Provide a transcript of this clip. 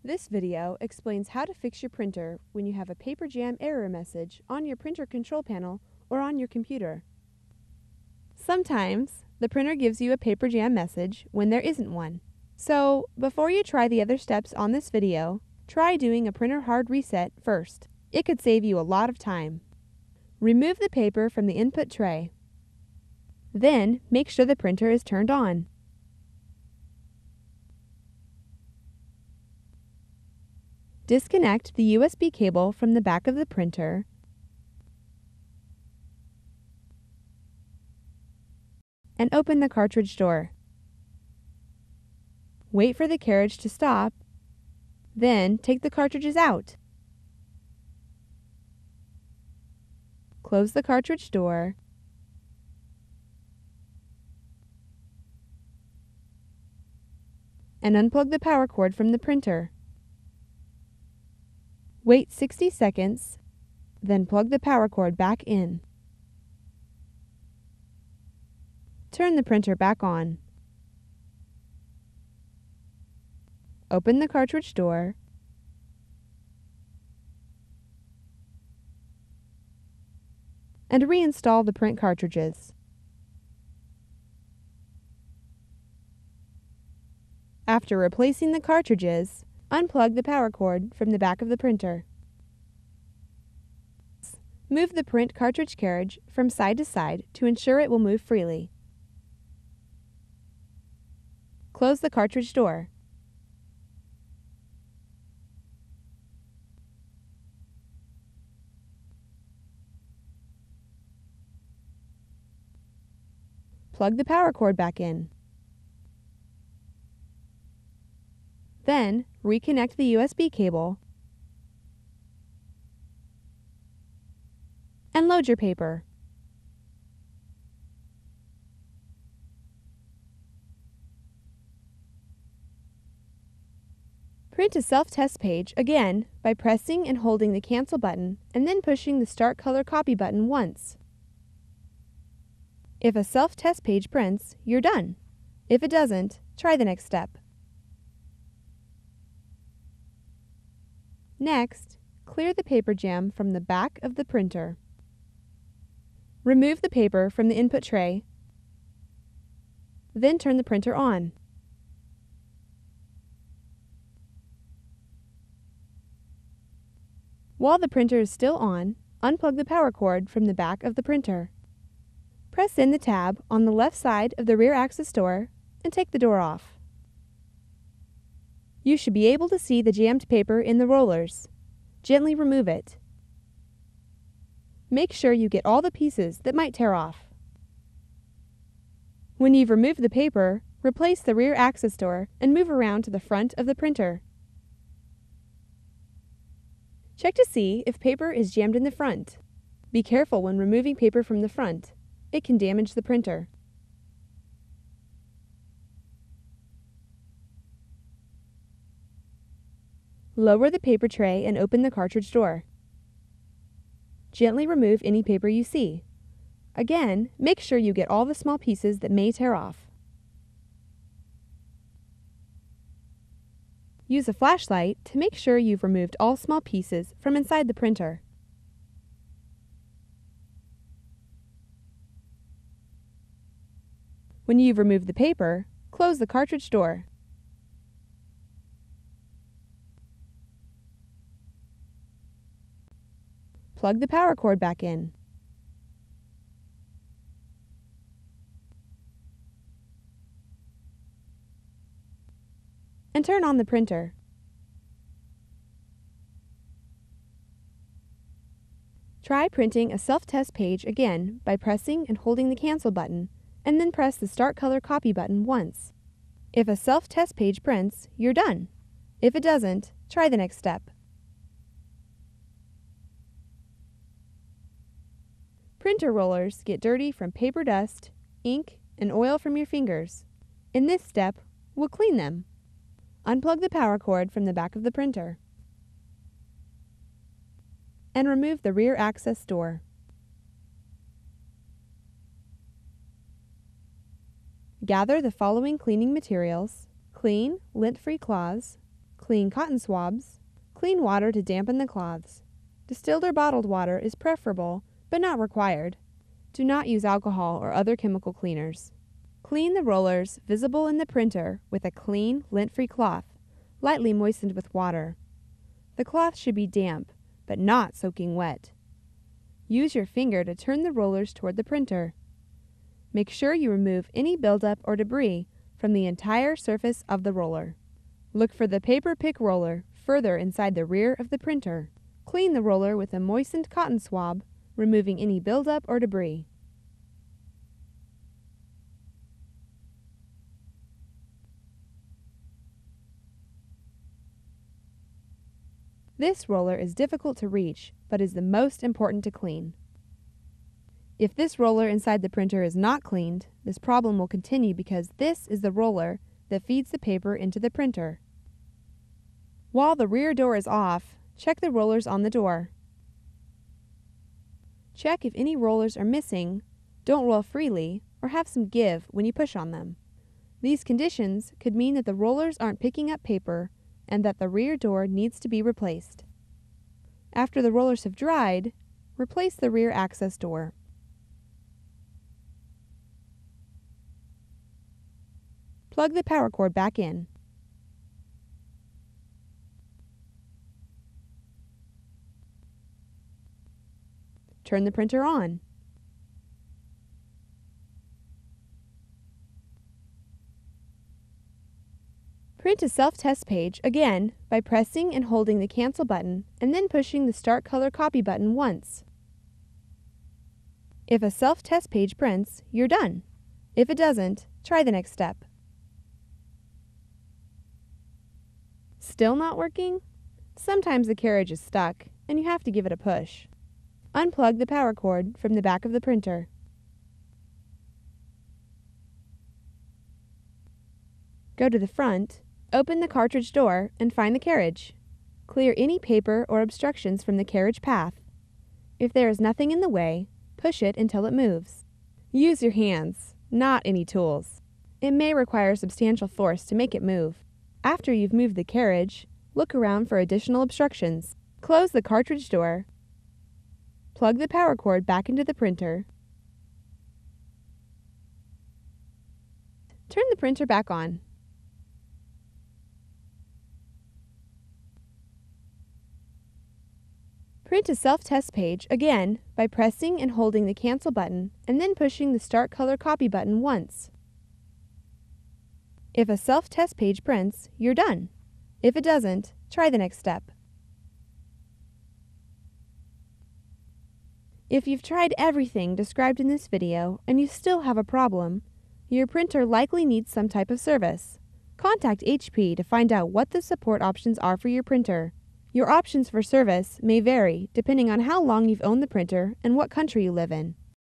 This video explains how to fix your printer when you have a paper jam error message on your printer control panel or on your computer. Sometimes the printer gives you a paper jam message when there isn't one. So, before you try the other steps on this video, try doing a printer hard reset first. It could save you a lot of time. Remove the paper from the input tray. Then, make sure the printer is turned on. Disconnect the USB cable from the back of the printer and open the cartridge door. Wait for the carriage to stop, then take the cartridges out. Close the cartridge door and unplug the power cord from the printer. Wait 60 seconds, then plug the power cord back in. Turn the printer back on. Open the cartridge door and reinstall the print cartridges. After replacing the cartridges, unplug the power cord from the back of the printer. Move the print cartridge carriage from side to side to ensure it will move freely. Close the cartridge door. Plug the power cord back in. Then, reconnect the USB cable and load your paper. Print a self-test page again by pressing and holding the Cancel button and then pushing the Start Color Copy button once. If a self-test page prints, you're done. If it doesn't, try the next step. Next, clear the paper jam from the back of the printer. Remove the paper from the input tray, then turn the printer on. While the printer is still on, unplug the power cord from the back of the printer. Press in the tab on the left side of the rear access door and take the door off. You should be able to see the jammed paper in the rollers. Gently remove it. Make sure you get all the pieces that might tear off. When you've removed the paper, replace the rear access door and move around to the front of the printer. Check to see if paper is jammed in the front. Be careful when removing paper from the front. It can damage the printer. Lower the paper tray and open the cartridge door. Gently remove any paper you see. Again, make sure you get all the small pieces that may tear off. Use a flashlight to make sure you've removed all small pieces from inside the printer. When you've removed the paper, close the cartridge door. Plug the power cord back in. And turn on the printer. Try printing a self-test page again by pressing and holding the Cancel button, and then press the Start Color Copy button once. If a self-test page prints, you're done. If it doesn't, try the next step. Printer rollers get dirty from paper dust, ink, and oil from your fingers. In this step, we'll clean them. Unplug the power cord from the back of the printer and remove the rear access door. Gather the following cleaning materials: clean, lint-free cloths, clean cotton swabs, clean water to dampen the cloths. Distilled or bottled water is preferable, but not required. Do not use alcohol or other chemical cleaners. Clean the rollers visible in the printer with a clean, lint-free cloth, lightly moistened with water. The cloth should be damp, but not soaking wet. Use your finger to turn the rollers toward the printer. Make sure you remove any buildup or debris from the entire surface of the roller. Look for the paper pick roller further inside the rear of the printer. Clean the roller with a moistened cotton swab, removing any buildup or debris. This roller is difficult to reach, but is the most important to clean. If this roller inside the printer is not cleaned, this problem will continue because this is the roller that feeds the paper into the printer. While the rear door is off, check the rollers on the door. Check if any rollers are missing, don't roll freely, or have some give when you push on them. These conditions could mean that the rollers aren't picking up paper and that the rear door needs to be replaced. After the rollers have dried, replace the rear access door. Plug the power cord back in. Turn the printer on. Print a self-test page again by pressing and holding the Cancel button and then pushing the Start Color Copy button once. If a self-test page prints, you're done. If it doesn't, try the next step. Still not working? Sometimes the carriage is stuck and you have to give it a push. Unplug the power cord from the back of the printer. Go to the front, open the cartridge door, and find the carriage. Clear any paper or obstructions from the carriage path. If there is nothing in the way, push it until it moves. Use your hands, not any tools. It may require substantial force to make it move. After you've moved the carriage, look around for additional obstructions. Close the cartridge door. Plug the power cord back into the printer. Turn the printer back on. Print a self-test page again by pressing and holding the Cancel button and then pushing the Start Color Copy button once. If a self-test page prints, you're done. If it doesn't, try the next step. If you've tried everything described in this video and you still have a problem, your printer likely needs some type of service. Contact HP to find out what the support options are for your printer. Your options for service may vary depending on how long you've owned the printer and what country you live in.